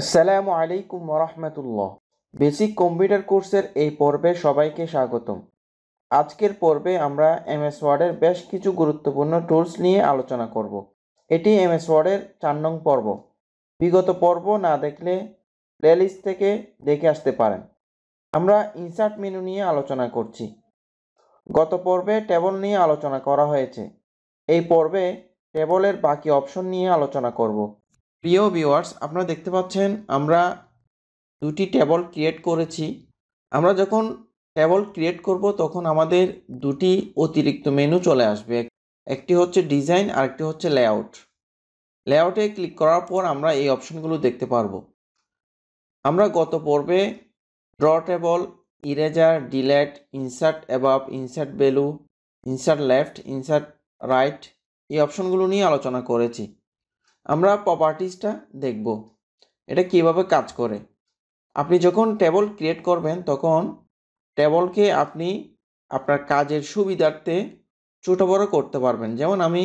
আসসালামু আলাইকুম ওরহমতুল্লাহ। বেসিক কম্পিউটার কোর্সের এই পর্বে সবাইকে স্বাগতম। আজকের পর্বে আমরা এমএস ওয়ার্ডের বেশ কিছু গুরুত্বপূর্ণ টুলস নিয়ে আলোচনা করব। এটি এমএস ওয়ার্ডের 4 নং পর্ব। বিগত পর্ব না দেখলে প্লেলিস্ট থেকে দেখে আসতে পারেন। আমরা ইনসার্ট মেনু নিয়ে আলোচনা করছি। গত পর্বে টেবল নিয়ে আলোচনা করা হয়েছে। এই পর্বে টেবলের বাকি অপশন নিয়ে আলোচনা করব। প্রিয় ভিউয়ার্স, আপনারা দেখতে পাচ্ছেন আমরা দুটি টেবল ক্রিয়েট করেছি। আমরা যখন টেবল ক্রিয়েট করব তখন আমাদের দুটি অতিরিক্ত মেনু চলে আসবে। একটি হচ্ছে ডিজাইন আর একটি হচ্ছে লেআউট। লেআউটে ক্লিক করার পর আমরা এই অপশনগুলো দেখতে পারবো। আমরা গত পর্বে draw table, eraser, delete, insert above, insert value, insert left, insert right এই অপশনগুলো নিয়ে আলোচনা করেছি। আমরা প্রপার্টিজটা দেখব, এটা কিভাবে কাজ করে। আপনি যখন টেবল ক্রিয়েট করবেন তখন টেবলকে আপনি আপনার কাজের সুবিধার্থে ছোটো বড়ো করতে পারবেন। যেমন আমি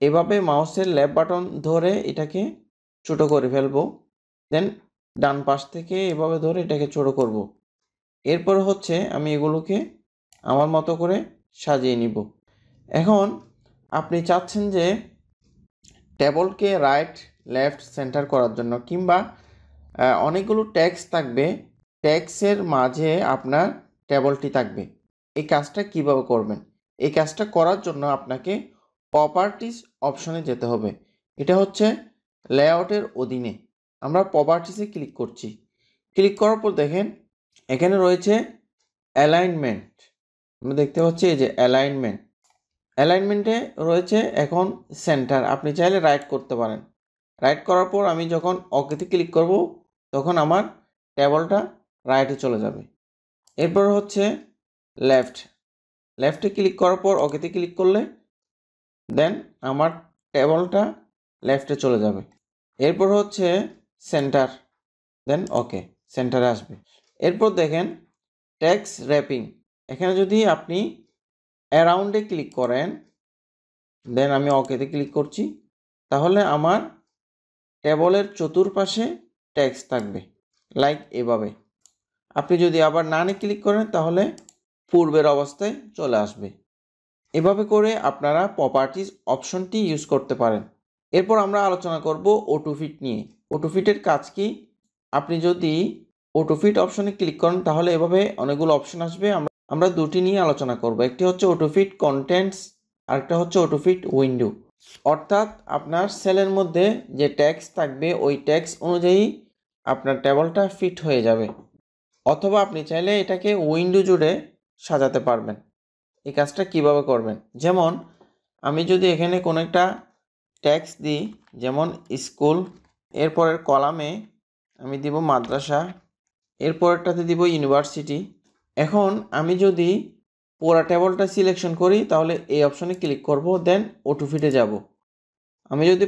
এভাবে মাউসের লেফট বাটন ধরে এটাকে ছোটো করে ফেলবো, দেন ডান পাশ থেকে এভাবে ধরে এটাকে ছোটো করব। এরপর হচ্ছে আমি এগুলোকে আমার মতো করে সাজিয়ে নিব। এখন আপনি চাচ্ছেন যে টেবলকে রাইট, লেফট, সেন্টার করার জন্য, কিংবা অনেকগুলো ট্যাক্স থাকবে, ট্যাক্সের মাঝে আপনার টেবলটি থাকবে। এই কাজটা কিভাবে করবেন? এই কাজটা করার জন্য আপনাকে প্রপার্টিজ অপশনে যেতে হবে। এটা হচ্ছে লেআউটের অধীনে। আমরা প্রপার্টিসে ক্লিক করছি। ক্লিক করার পর দেখেন এখানে রয়েছে অ্যালাইনমেন্ট। আমরা দেখতে পাচ্ছি এই যে অ্যালাইনমেন্টে রয়েছে এখন সেন্টার। আপনি চাইলে রাইট করতে পারেন। রাইট করার পর আমি যখন ওকেতে ক্লিক করব তখন আমার টেবলটা রাইটে চলে যাবে। এরপর হচ্ছে লেফটে ক্লিক করার পর ওকেতে ক্লিক করলে দেন আমার টেবলটা লেফটে চলে যাবে। এরপর হচ্ছে সেন্টার, দেন ওকে, সেন্টারে আসবে। এরপর দেখেন টেক্সট র্যাপিং। এখানে যদি আপনি অ্যারাউন্ডে ক্লিক করেন, দেন আমি ওকেতে ক্লিক করছি, তাহলে আমার টেবলের চতুর্পাশে টেক্সট থাকবে লাইক এভাবে। আপনি যদি আবার নানে ক্লিক করেন তাহলে পূর্বের অবস্থায় চলে আসবে। এভাবে করে আপনারা প্রপার্টিজ অপশনটি ইউজ করতে পারেন। এরপর আমরা আলোচনা করব অটোফিট নিয়ে। অটোফিটের কাজ কি? আপনি যদি অটোফিট অপশনে ক্লিক করেন তাহলে এভাবে অনেকগুলো অপশন আসবে। আমরা দুটি নিয়ে আলোচনা করব। একটি হচ্ছে অটোফিট কন্টেন্টস, আরেকটা হচ্ছে অটোফিট উইন্ডো। অর্থাৎ আপনার সেলের মধ্যে যে ট্যাক্স থাকবে ওই ট্যাক্স অনুযায়ী আপনার টেবলটা ফিট হয়ে যাবে। অথবা আপনি চাইলে এটাকে উইন্ডো জুড়ে সাজাতে পারবেন। এই কাজটা কিভাবে করবেন? যেমন আমি যদি এখানে কোনো একটা ট্যাক্স দিই, যেমন স্কুল, এরপরের কলামে আমি দিব মাদ্রাসা, এরপরেরটাতে দিব ইউনিভার্সিটি। এখন আমি যদি পুরো টেবলটা সিলেকশন করি তাহলে এই অপশনে ক্লিক করব, দেন অটোফিটে যাব। আমি যদি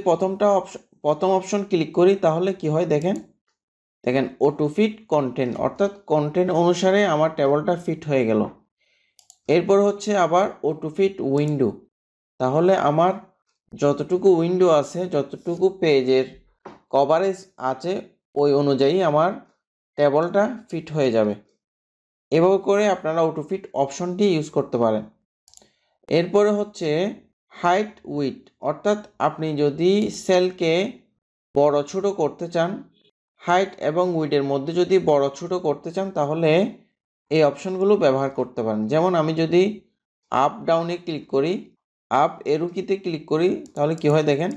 প্রথম অপশন ক্লিক করি তাহলে কি হয় দেখেন অটোফিট কন্টেন্ট, অর্থাৎ কন্টেন্ট অনুসারে আমার টেবলটা ফিট হয়ে গেল। এরপর হচ্ছে আবার অটোফিট উইন্ডো। তাহলে আমার যতটুকু উইন্ডো আছে, যতটুকু পেজের কভারেজ আছে ওই অনুযায়ী আমার টেবলটা ফিট হয়ে যাবে। এভাবে করে আপনারা অটোফিট অপশনটি ইউজ করতে পারেন। এরপরে হচ্ছে হাইট উইডথ, অর্থাৎ আপনি যদি সেলকে বড় ছোট করতে চান, হাইট এবং উইডের মধ্যে যদি বড় ছোট করতে চান তাহলে এই অপশনগুলো ব্যবহার করতে পারেন। যেমন আমি যদি আপ ডাউনে ক্লিক করি, আপ এরো কিতে ক্লিক করি তাহলে কি হয় দেখেন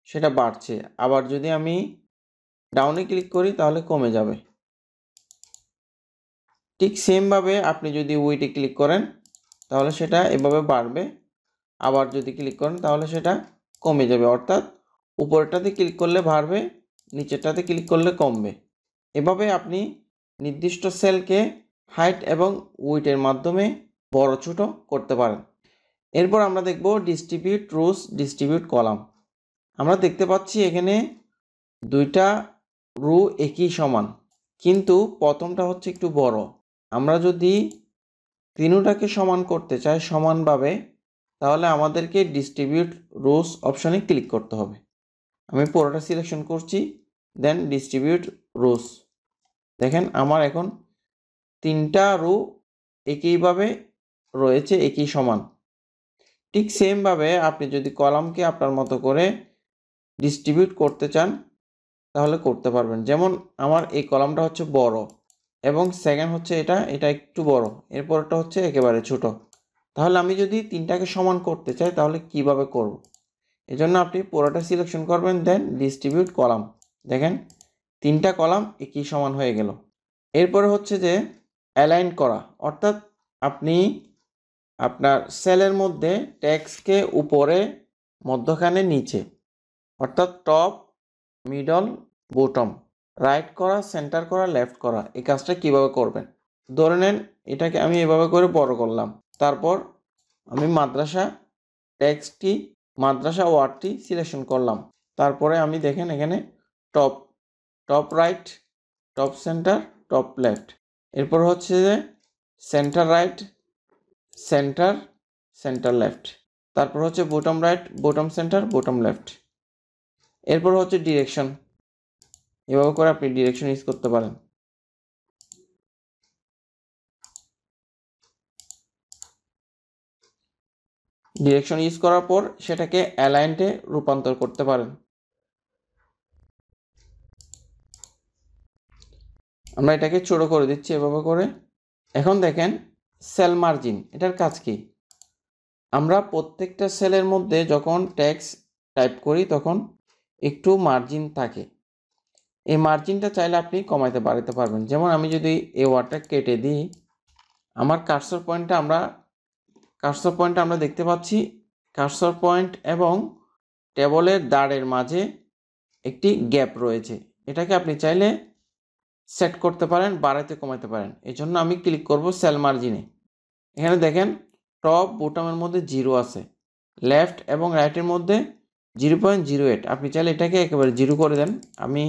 সেটা বাড়ছে। আবার যদি আমি ডাউনে ক্লিক করি তাহলে কমে যাবে। ঠিক সেমভাবে আপনি যদি উইডে ক্লিক করেন তাহলে সেটা এভাবে বাড়বে, আবার যদি ক্লিক করেন তাহলে সেটা কমে যাবে। অর্থাৎ উপরেরটাতে ক্লিক করলে বাড়বে, নিচেরটাতে ক্লিক করলে কমবে। এভাবে আপনি নির্দিষ্ট সেলকে হাইট এবং উইডের মাধ্যমে বড় ছোট করতে পারেন। এরপর আমরা দেখব ডিস্ট্রিবিউট রোস, ডিস্ট্রিবিউট কলাম। আমরা দেখতে পাচ্ছি এখানে দুইটা রো একই সমান, কিন্তু প্রথমটা হচ্ছে একটু বড়। আমরা যদি তিনটাকে সমান করতে চাই সমানভাবে তাহলে আমাদেরকে ডিস্ট্রিবিউট রোস অপশনে ক্লিক করতে হবে। আমি পুরোটা সিলেকশন করছি, দেন ডিস্ট্রিবিউট রোস। দেখেন আমার এখন 3টা রো একইভাবে রয়েছে, একই সমান। ঠিক সেমভাবে আপনি যদি কলামকে আপনার মতো করে ডিস্ট্রিবিউট করতে চান তাহলে করতে পারবেন। যেমন আমার এই কলামটা হচ্ছে বড় এবং সেকেন্ড হচ্ছে এটা একটু বড়, এরপরটা হচ্ছে একেবারে ছোট। তাহলে আমি যদি 3টাকে সমান করতে চাই তাহলে কিভাবে করব? এজন্য আপনি পুরোটা সিলেকশন করবেন, দেন ডিস্ট্রিবিউট কলাম। দেখেন 3টা কলাম একই সমান হয়ে গেল। এরপরে হচ্ছে যে অ্যালাইন করা, অর্থাৎ আপনি আপনার সেলের মধ্যে টেক্সটকে উপরে, মধ্যখানে, নিচে, অর্থাৎ টপ, মিডল, বটম, রাইট করা, সেন্টার করা, লেফট করা, এই কাজটা কিভাবে করবেন? ধরে নেন এটাকে আমি এভাবে করে বড় করলাম, তারপর আমি মাদ্রাসা ওয়ার্ডটি সিলেকশন করলাম, তারপরে আমি দেখেন এখানে top right, top centre, top left, এরপর হচ্ছে যে সেন্টার রাইট, সেন্টার লেফট, তারপর হচ্ছে bottom right, bottom centre, bottom left, এরপর হচ্ছে ডিরেকশন। এভাবে করে আপনি ডিরেকশন ইউজ করতে পারেন। ডিরেকশন ইউজ করার পর সেটাকে অ্যালাইন্ডে রূপান্তর করতে পারেন। আমরা এটাকে ছোট করে দিচ্ছি এভাবে করে। এখন দেখেন সেল মার্জিন, এটার কাজ কি? আমরা প্রত্যেকটা সেলের মধ্যে যখন টেক্সট টাইপ করি তখন একটু মার্জিন থাকে। এই মার্জিনটা চাইলে আপনি কমাইতে বাড়াতে পারবেন। যেমন আমি যদি এই ওয়ার্ডটা কেটে দিই, আমার কার্সর পয়েন্টটা আমরা দেখতে পাচ্ছি, কার্সর পয়েন্ট এবং টেবলের দাঁড়ের মাঝে একটি গ্যাপ রয়েছে। এটাকে আপনি চাইলে সেট করতে পারেন, বাড়াইতে কমাইতে পারেন। এই জন্য আমি ক্লিক করব সেল মার্জিনে। এখানে দেখেন টপ বটমের মধ্যে 0 আছে, লেফট এবং রাইটের মধ্যে 0.08। আপনি চাইলে এটাকে একেবারে 0 করে দেন। আমি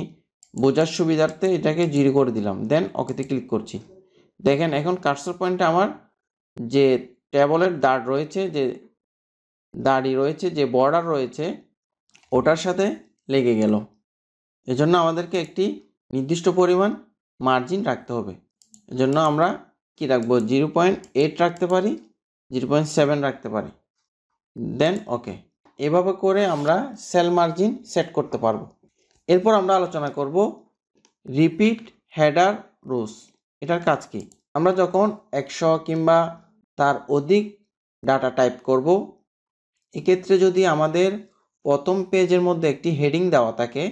বোঝার সুবিধার্থে এটাকে 0 করে দিলাম, দেন ওকেতে ক্লিক করছি। দেখেন এখন কার্সর পয়েন্টটা আমার যে টেবলের দাড়ি রয়েছে, যে বর্ডার রয়েছে, ওটার সাথে লেগে গেল। এজন্য আমাদেরকে একটি নির্দিষ্ট পরিমাণ মার্জিন রাখতে হবে। এজন্য আমরা কি রাখবো? 0.8 রাখতে পারি, 0.7 রাখতে পারি, দেন ওকে। এভাবে করে আমরা সেল মার্জিন সেট করতে পারবো। এরপর আমরা আলোচনা করব রিপিট হেডার রোস। এটার কাজ কি? আমরা যখন 100 কিংবা তার অধিক ডাটা টাইপ করব, এক্ষেত্রে যদি আমাদের প্রথম পেজের মধ্যে একটি হেডিং দেওয়া থাকে,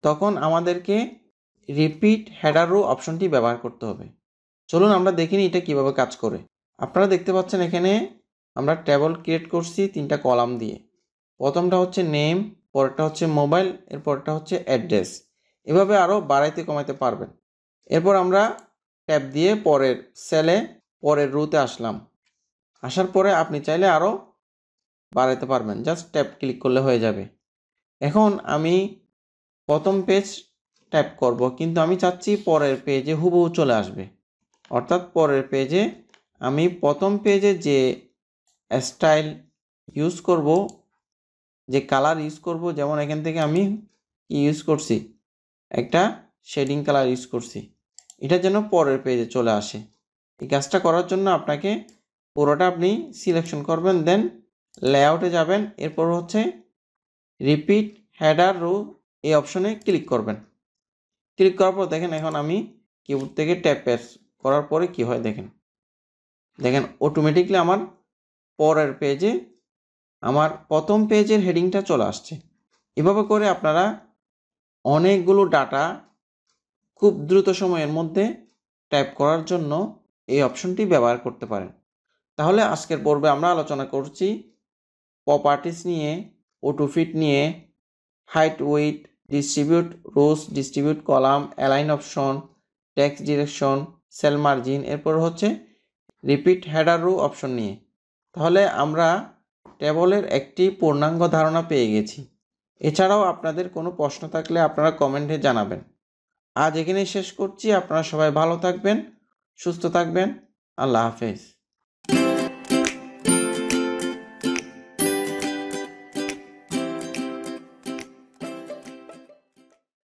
তখন আমাদেরকে রিপিট হেডার রো অপশনটি ব্যবহার করতে হবে। চলুন আমরা দেখিনি এটা কিভাবে কাজ করে। আপনারা দেখতে পাচ্ছেন এখানে আমরা টেবল ক্রিয়েট করছি 3টা কলাম দিয়ে। প্রথমটা হচ্ছে নেম, পরেরটা হচ্ছে মোবাইল, এরপরটা হচ্ছে অ্যাড্রেস। এভাবে আরও বাড়াইতে কমাইতে পারবেন। এরপর আমরা ট্যাব দিয়ে পরের সেলে, পরের রোতে আসলাম। আসার পরে আপনি চাইলে আরও বাড়াইতে পারবেন, জাস্ট ট্যাব ক্লিক করলে হয়ে যাবে। এখন আমি প্রথম পেজ টাইপ করব, কিন্তু আমি চাচ্ছি পরের পেজে হুবহু চলে আসবে। অর্থাৎ পরের পেজে আমি প্রথম পেজে যে স্টাইল ইউজ করব, যে কালার ইউজ করব, যেমন এখান থেকে আমি কি ইউজ করছি, একটা শেডিং কালার ইউজ করছি, এটা যেন পরের পেজে চলে আসে। এই কাজটা করার জন্য আপনাকে পুরোটা আপনি সিলেকশন করবেন, দেন লেআউটে যাবেন, এরপর হচ্ছে রিপিট হেডার রো এই অপশনে ক্লিক করবেন। ক্লিক করার পর দেখেন এখন আমি কিবোর্ড থেকে ট্যাপ প্রেস করার পরে কি হয় দেখেন অটোমেটিকলি আমার পরের পেজে আমার প্রথম পেজের হেডিংটা চলে আসছে। এভাবে করে আপনারা অনেকগুলো ডাটা খুব দ্রুত সময়ের মধ্যে টাইপ করার জন্য এই অপশনটি ব্যবহার করতে পারেন। তাহলে আজকের পর্বে আমরা আলোচনা করছি প্রপার্টিস নিয়ে, অটোফিট নিয়ে, height, weight, distribute rows, distribute column, align option, text direction, cell margin, এরপর হচ্ছে রিপিট হেডার রো অপশন নিয়ে। তাহলে আমরা টেবলের একটি পূর্ণাঙ্গ ধারণা পেয়ে গেছি। এছাড়াও আপনাদের কোনো প্রশ্ন থাকলে আপনারা কমেন্টে জানাবেন। আজ এখানেই শেষ করছি। আপনারা সবাই ভালো থাকবেন, সুস্থ থাকবেন। আল্লাহ হাফেজ।